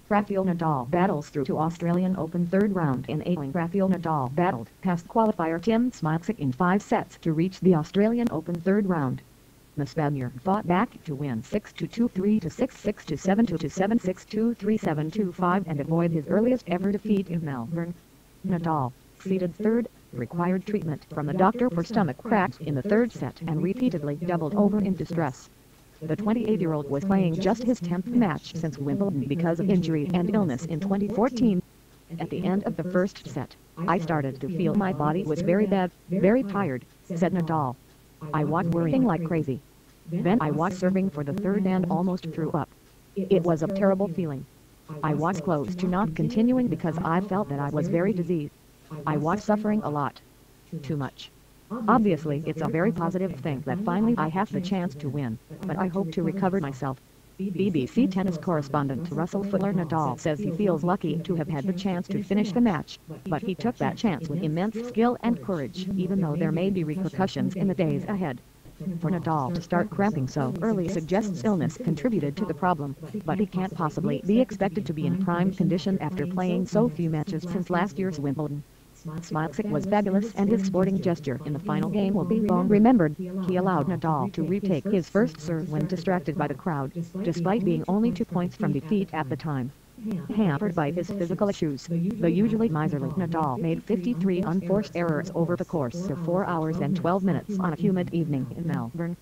Rafael Nadal battles through to Australian Open third round in A. Rafael Nadal battled past qualifier Tim Smilczyk in 5 sets to reach the Australian Open third round. The Spaniard fought back to win 6-2, 3-6, 6-7, 2-7, 6-2, 3-7, 2-5 and avoid his earliest ever defeat in Melbourne. Nadal, seeded third, required treatment from the doctor for stomach cracks in the third set and repeatedly doubled over in distress. The 28-year-old was playing just his 10th match since Wimbledon because of injury and illness in 2014. At the end of the first set, I started to feel my body was very bad, very tired, said Nadal. I was worrying like crazy. Then I was serving for the third and almost threw up. It was a terrible feeling. I was close to not continuing because I felt that I was very diseased. I was suffering a lot. Too much. Obviously it's a very positive thing that finally I have the chance to win, but I hope to recover myself. BBC tennis correspondent Russell Fuller Nadal says he feels lucky to have had the chance to finish the match, but he took that chance with immense skill and courage, even though there may be repercussions in the days ahead. For Nadal to start cramping so early suggests illness contributed to the problem, but he can't possibly be expected to be in prime condition after playing so few matches since last year's Wimbledon. Smilczyk was fabulous and his sporting gesture in the final game will be long remembered. He allowed Nadal to retake his first serve when distracted by the crowd, despite being only 2 points from defeat at the time. Hampered by his physical issues, the usually miserly Nadal made 53 unforced errors over the course of 4 hours and 12 minutes on a humid evening in Melbourne.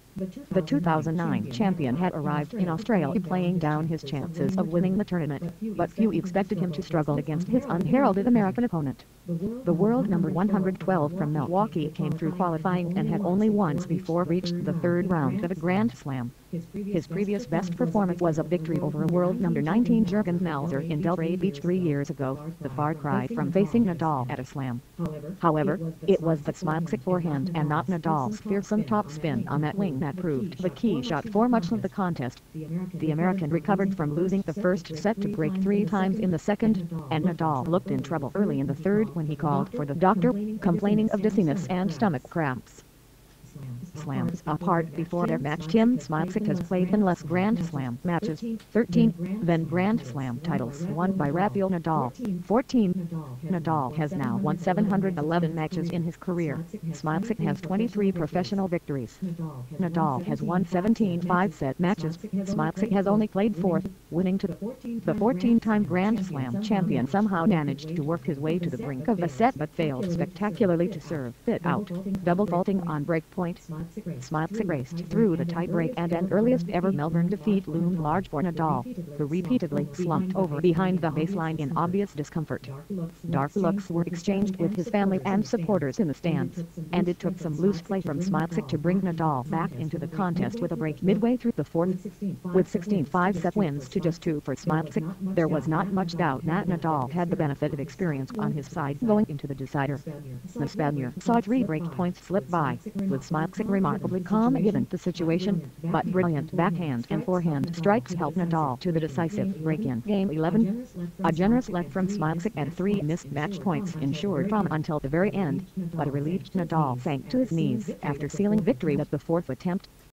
The 2009 champion had arrived in Australia playing down his chances of winning the tournament, but few expected him to struggle against his unheralded American opponent. The world number 112 from Milwaukee came through qualifying and had only once before reached the third round of a Grand Slam. His previous best performance was a victory over a world number 19 Jurgen Melzer in Delray Beach 3 years ago, the far cry from facing Nadal at a slam. However, it was the Smilczyk forehand and not Nadal's fearsome topspin on that wing that proved the key shot for much of the contest. The American recovered from losing the first set to break 3 times in the second, and Nadal looked in trouble early in the third when he called for the doctor, complaining of dizziness and stomach cramps. Slams apart before their match, Tim Smilczyk has played in less Grand Slam matches, 13, than Grand Slam titles won by Rafael Nadal, 14. Nadal has now won 711 matches in his career. Smilczyk has 23 professional victories. Nadal has won 17 5-set matches. Smilczyk has only played 4th, winning to the 14-time Grand Slam champion somehow managed to work his way to the brink of a set but failed spectacularly to serve it out, double faulting on break point. Smilczyk raced through the tie-break and an earliest ever Melbourne defeat loomed large for Nadal, who repeatedly slumped over behind the baseline in obvious discomfort. Dark looks were exchanged with his family and supporters in the stands, and it took some loose play from Smilczyk to bring Nadal back into the contest with a break midway through the fourth. With 16 5-set wins to just 2 for Smilczyk, there was not much doubt that Nadal had the benefit of experience on his side going into the decider. The Spaniard saw 3 break points slip by, with Smilczyk remarkably calm given the situation, but brilliant backhand and forehand strikes helped Nadal to the decisive break in Game 11. A generous let from Smilczyk and 3 missed match points ensured drama until the very end, but a relieved Nadal sank to his knees after sealing victory at the 4th attempt.